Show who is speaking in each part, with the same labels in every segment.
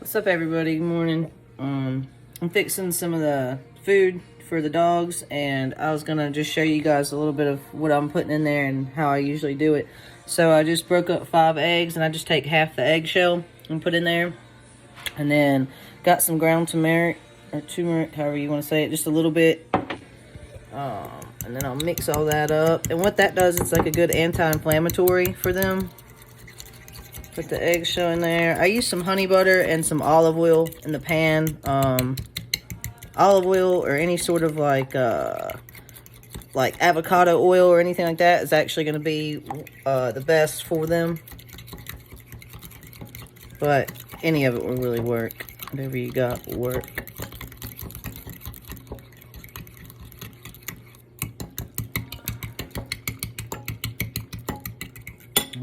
Speaker 1: What's up, everybody? Good morning. I'm fixing some of the food for the dogs, and I was gonna just show you guys a little bit of what I'm putting in there and how I usually do it. So I just broke up 5 eggs, and I just take half the eggshell and put in there, and then got some ground turmeric or turmeric, however you want to say it, just a little bit. And then I'll mix all that up, and what that does, it's like a good anti-inflammatory for them. Put the eggshell in there. I use some honey butter and some olive oil in the pan. Olive oil or any sort of like avocado oil or anything like that is actually going to be the best for them. But any of it will really work. Whatever you got will work.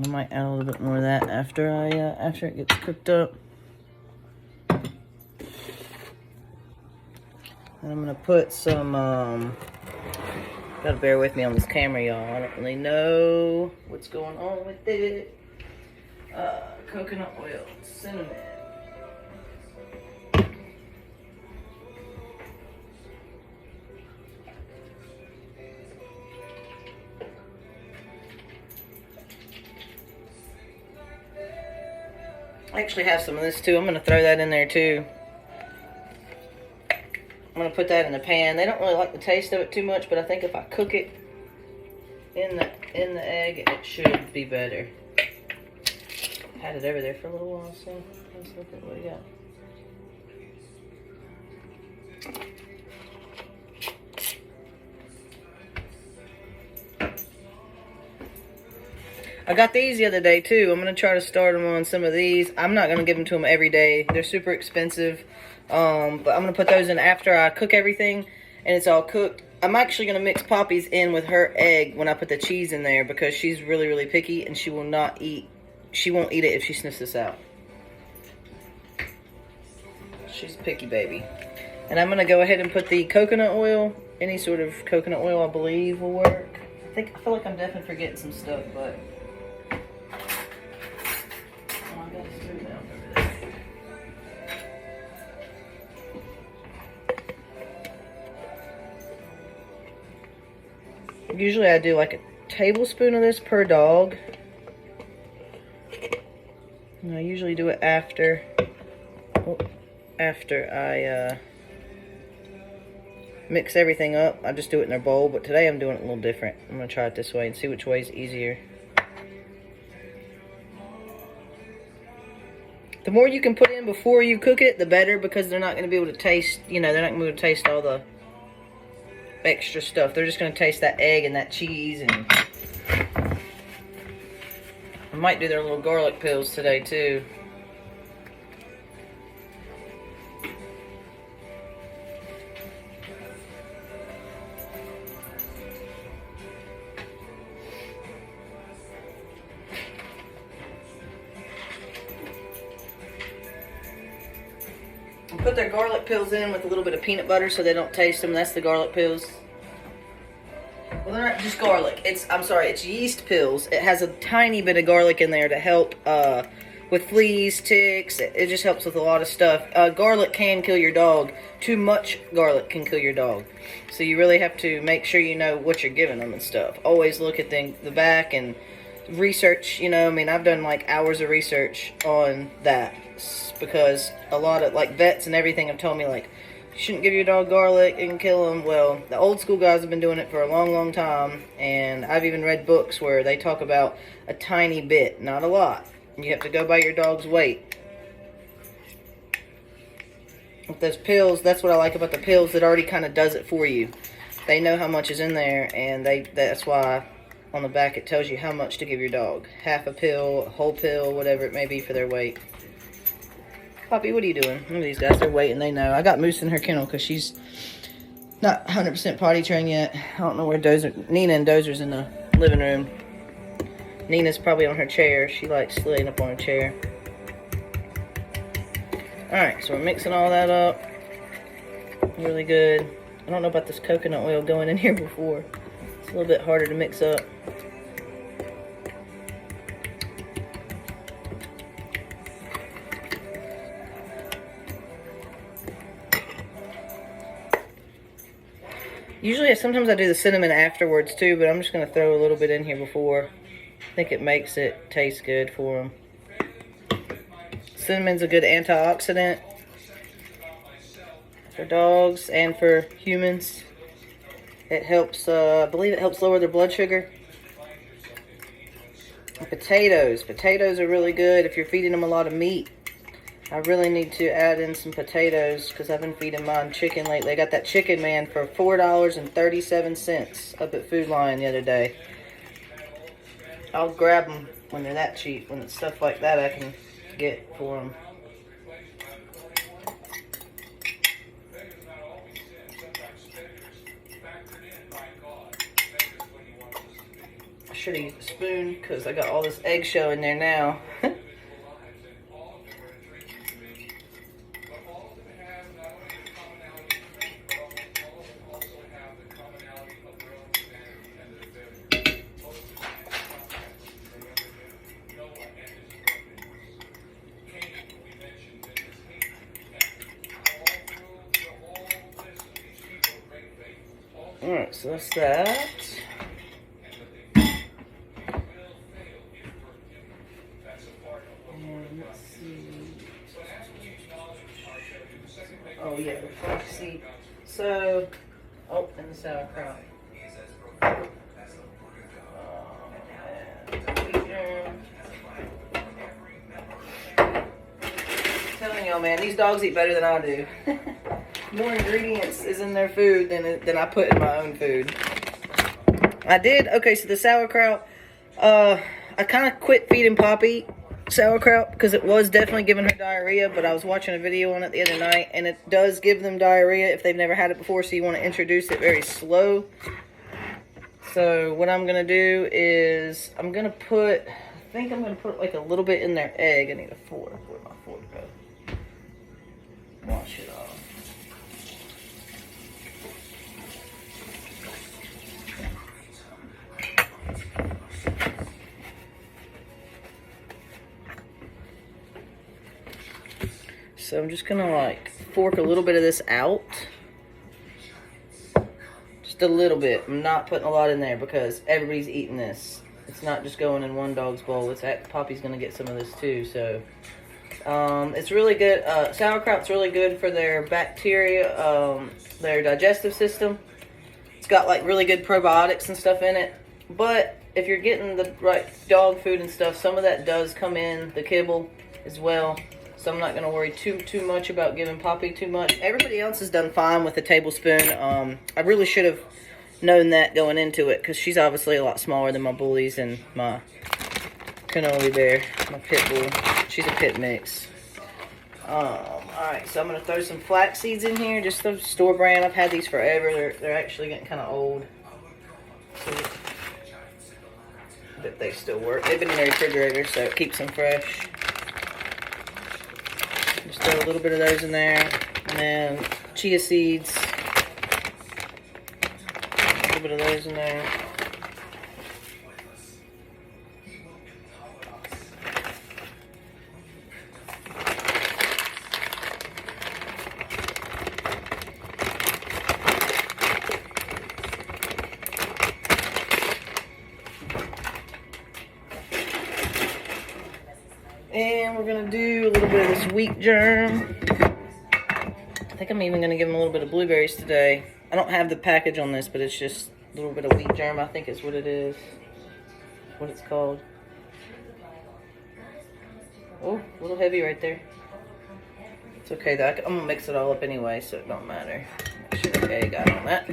Speaker 1: I might add a little bit more of that after after it gets cooked up. And I'm gonna put some. Gotta bear with me on this camera, y'all. I don't really know what's going on with it. Coconut oil, cinnamon. I actually have some of this too. I'm going to throw that in there too. I'm going to put that in the pan. They don't really like the taste of it too much, but I think if I cook it in the egg, it should be better. Had it over there for a little while, so let's look at what we got. I got these the other day too. I'm going to try to start them on some of these. I'm not going to give them to them every day. They're super expensive. But I'm going to put those in after I cook everything and it's all cooked. I'm actually going to mix Poppy's in with her egg when I put the cheese in there because she's really, really picky and she won't eat it if she sniffs this out. She's a picky baby. And I'm going to go ahead and put the coconut oil. Any sort of coconut oil, I believe, will work. I feel like I'm definitely forgetting some stuff, but... Usually I do like a tablespoon of this per dog. And I usually do it after I mix everything up. I just do it in their bowl, but today I'm doing it a little different. I'm going to try it this way and see which way is easier. The more you can put in before you cook it, the better, because they're not going to be able to taste, they're not going to be able to taste all the extra stuff. They're just going to taste that egg and that cheese. And I might do their little garlic pills today too. Put their garlic pills in with a little bit of peanut butter so they don't taste them. That's the garlic pills. Well, they're not just garlic. It's yeast pills. It has a tiny bit of garlic in there to help with fleas, ticks. It just helps with a lot of stuff. Garlic can kill your dog. Too much garlic can kill your dog. So you really have to make sure you know what you're giving them and stuff. Always look at the back and research. I've done like hours of research on that. Because a lot of vets and everything have told me you shouldn't give your dog garlic, it can kill them. Well, the old school guys have been doing it for a long, long time, and I've even read books where they talk about a tiny bit, not a lot. You have to go by your dog's weight. With those pills, that's what I like about the pills. That already kind of does it for you. They know how much is in there, and that's why on the back it tells you how much to give your dog. Half a pill, a whole pill, whatever it may be for their weight. Poppy, what are you doing? Look at these guys. They're waiting. They know. I got Moose in her kennel because she's not 100% potty trained yet. I don't know where Nina and Dozer's in the living room. Nina's probably on her chair. She likes laying up on her chair. Alright, so we're mixing all that up. Really good. I don't know about this coconut oil going in here before. It's a little bit harder to mix up. Usually, sometimes I do the cinnamon afterwards too, but I'm just going to throw a little bit in here before. I think it makes it taste good for them. Cinnamon's a good antioxidant for dogs and for humans. It helps, I believe it helps lower their blood sugar. Potatoes. Potatoes are really good if you're feeding them a lot of meat. I really need to add in some potatoes because I've been feeding mine chicken lately. I got that chicken, man, for $4.37 up at Food Lion the other day. I'll grab them when they're that cheap. When it's stuff like that I can get for them. I should have used a spoon because I got all this eggshell in there now. Alright, so that's that. And let's see. Oh yeah, the flaxseed. So, oh, and the sauerkraut. I'm telling y'all, man, these dogs eat better than I do. More ingredients is in their food than I put in my own food. I did, okay, so the sauerkraut, I kind of quit feeding Poppy sauerkraut because it was definitely giving her diarrhea, but I was watching a video on it the other night, and it does give them diarrhea if they've never had it before, so you want to introduce it very slow. So what I'm going to do is, I think I'm going to put like a little bit in their egg. I need a fork. Where'd my fork go? Wash it off. So I'm just gonna like fork a little bit of this out. Just a little bit. I'm not putting a lot in there because everybody's eating this. It's not just going in one dog's bowl. Poppy's gonna get some of this too, so. It's really good. Sauerkraut's really good for their bacteria, their digestive system. It's got like really good probiotics and stuff in it. But if you're getting the right dog food and stuff, some of that does come in the kibble as well. So I'm not going to worry too much about giving Poppy too much. Everybody else has done fine with a tablespoon. I really should have known that going into it because she's obviously a lot smaller than my bullies and my cannoli bear, my pit bull. She's a pit mix. Alright, so I'm going to throw some flax seeds in here. Just those store brand. I've had these forever. They're actually getting kind of old. So, but they still work. They've been in the refrigerator, so it keeps them fresh. Just throw a little bit of those in there. And then chia seeds. A little bit of those in there. And we're going to do a little bit of this wheat germ. I think I'm even going to give them a little bit of blueberries today. I don't have the package on this, but it's just a little bit of wheat germ. I think is what it is. What it's called. Oh, a little heavy right there. It's okay though. I'm going to mix it all up anyway, so it don't matter. Make sure the egg got on that.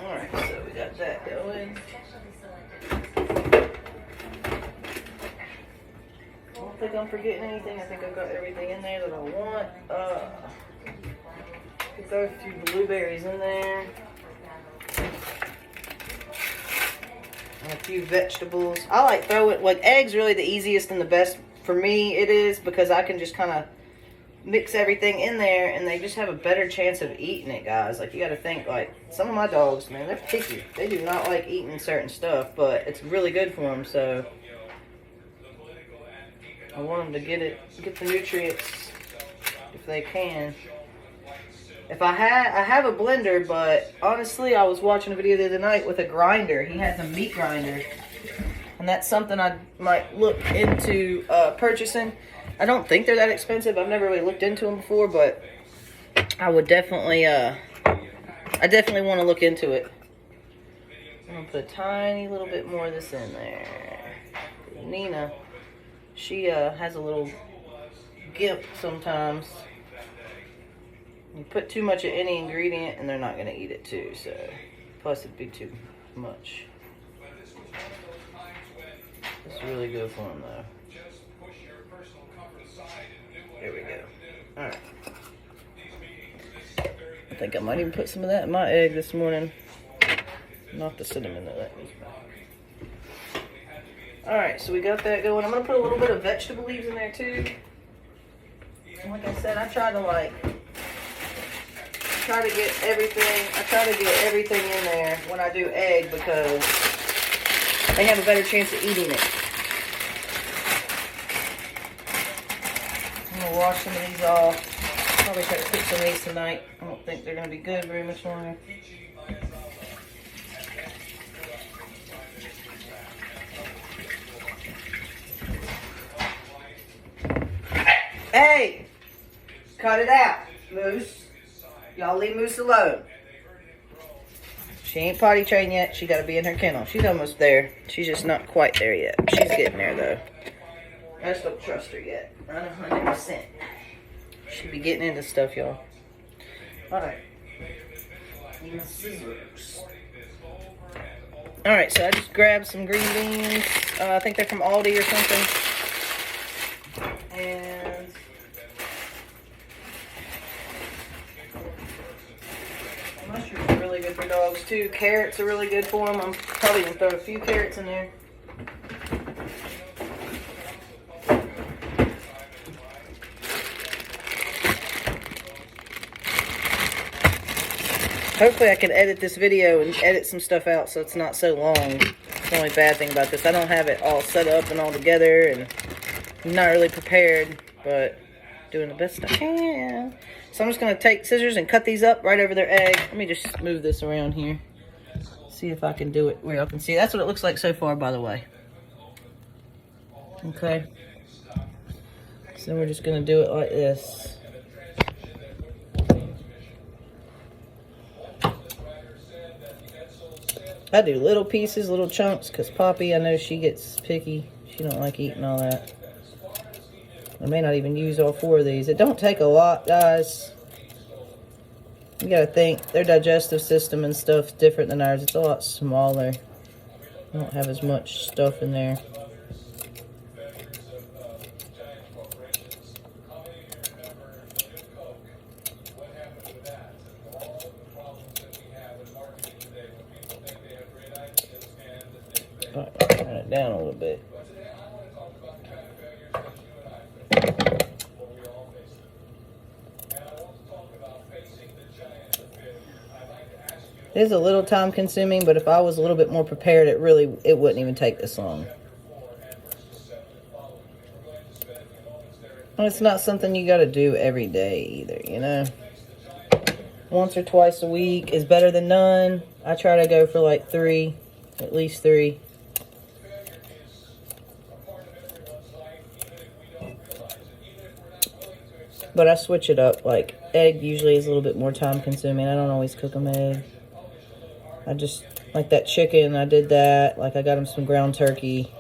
Speaker 1: Alright, so we got that going. I don't think I'm forgetting anything. I think I've got everything in there that I want. Throw a few blueberries in there. And a few vegetables. I like throwing, like eggs really the easiest and the best for me it is because I can just kind of mix everything in there and they just have a better chance of eating it, guys. Like you got to think, like some of my dogs, man, they're picky. They do not like eating certain stuff, but it's really good for them, so I want them to get the nutrients if they can. If I have a blender, but honestly, I was watching a video the other night with a grinder. He has a meat grinder, and that's something I might look into purchasing. I don't think they're that expensive. I've never really looked into them before, but I would definitely, I definitely want to look into it. I'm gonna put a tiny little bit more of this in there. Nina, she has a little gimp sometimes. You put too much of any ingredient and they're not going to eat it too, so plus it'd be too much. It's really good for them though. There we go. Alright. I think I might even put some of that in my egg this morning. Not the cinnamon though, that goes back. Alright, so we got that going. I'm going to put a little bit of vegetable leaves in there too. Like I said, I try to get everything in there when I do egg because they have a better chance of eating it. I'm going to wash some of these off. Probably try to cook some of these tonight. I don't think they're going to be good very much longer. Hey! Cut it out, Moose. Y'all leave Moose alone. She ain't potty trained yet. She got to be in her kennel. She's almost there. She's just not quite there yet. She's getting there, though. I just don't trust her yet. I know 100%. She'll be getting into stuff, y'all. Alright. Need my scissors. Alright, so I just grabbed some green beans. I think they're from Aldi or something. And mushrooms are really good for dogs too. Carrots are really good for them. I'm probably going to throw a few carrots in there. Hopefully I can edit this video and edit some stuff out so it's not so long. It's the only bad thing about this. I don't have it all set up and all together, and I'm not really prepared, but doing the best I can. So I'm just going to take scissors and cut these up right over their egg. Let me just move this around here. See if I can do it where y'all can see. That's what it looks like so far, by the way. Okay. So we're just going to do it like this. I do little pieces, little chunks, because Poppy, I know she gets picky. She don't like eating all that. I may not even use all 4 of these. It don't take a lot, guys. You gotta think, their digestive system and stuff's different than ours. It's a lot smaller. They don't have as much stuff in there. Alright, turn it down a little bit. It is a little time consuming, but if I was a little bit more prepared, it wouldn't even take this long. And it's not something you gotta do every day either, you know. Once or twice a week is better than none. I try to go for like 3, at least 3. But I switch it up. Like, egg usually is a little bit more time consuming. I don't always cook them egg. I just, like that chicken, I did that. Like, I got them some ground turkey.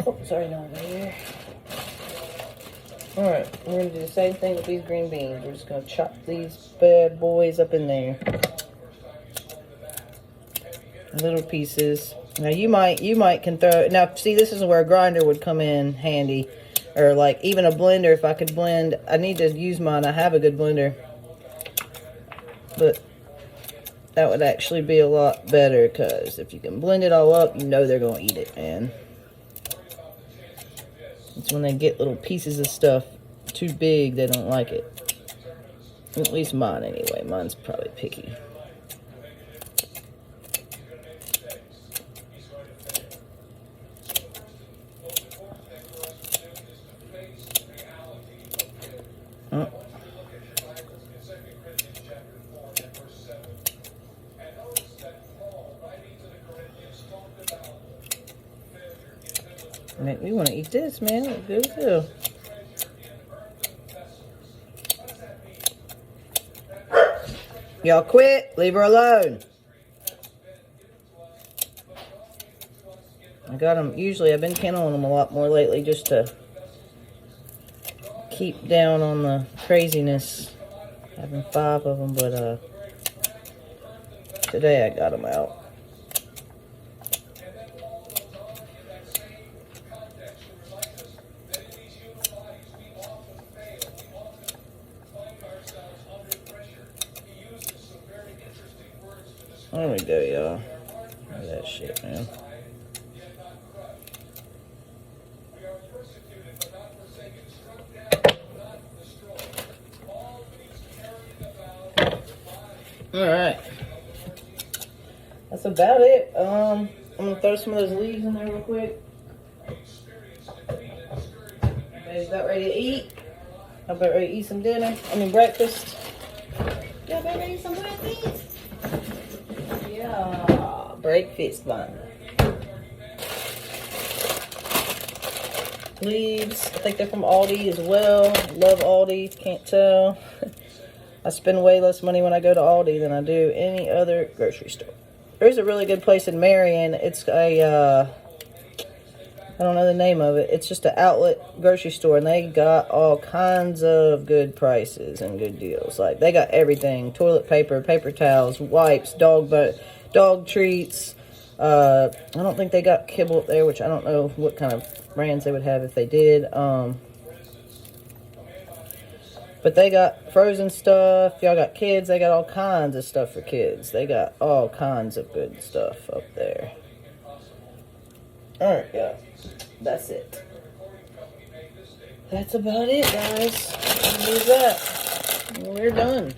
Speaker 1: Oh, sorry, no, over here. Alright, we're going to do the same thing with these green beans. We're just going to chop these bad boys up in there. Little pieces. Now you might can throw, now see, this is where a grinder would come in handy, or like even a blender. If I could blend, I need to use mine. I have a good blender, but that would actually be a lot better, because if you can blend it all up, you know they're gonna eat it, man. It's when they get little pieces of stuff too big, they don't like it. At least mine anyway. Mine's probably picky. Make me want to eat this, man. It's good as hell. Y'all quit. Leave her alone. I got them. Usually I've been kennelling them a lot more lately just to keep down on the craziness. Having 5 of them, but today I got them out. There we go, y'all. Look at that shit, man. Alright. That's about it. I'm gonna throw some of those leaves in there real quick. Everybody's about ready to eat. I'm about ready to eat some dinner. Breakfast. Y'all about ready to eat some breakfast? Yeah, breakfast fun. Leaves. I think they're from Aldi as well. Love Aldi. Can't tell. I spend way less money when I go to Aldi than I do any other grocery store. There's a really good place in Marion. It's a, I don't know the name of it. It's just an outlet grocery store, and they got all kinds of good prices and good deals. Like, they got everything. Toilet paper, paper towels, wipes, dog treats. I don't think they got kibble up there, which I don't know what kind of brands they would have if they did. But they got frozen stuff. Y'all got kids. They got all kinds of stuff for kids. They got all kinds of good stuff up there. Alright, yeah. That's it. That's about it, guys. Leave that. We're done.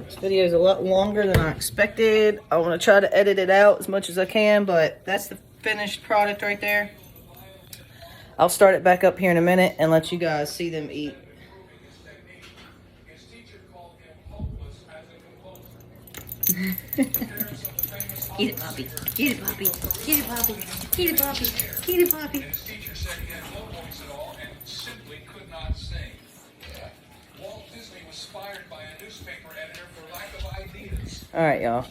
Speaker 1: This video is a lot longer than I expected. I want to try to edit it out as much as I can, but that's the finished product right there. I'll start it back up here in a minute and let you guys see them eat. Eat it, Poppy. Eat it, Poppy. Eat it, Poppy. Eat it, Poppy. Eat it, Poppy. All right, y'all.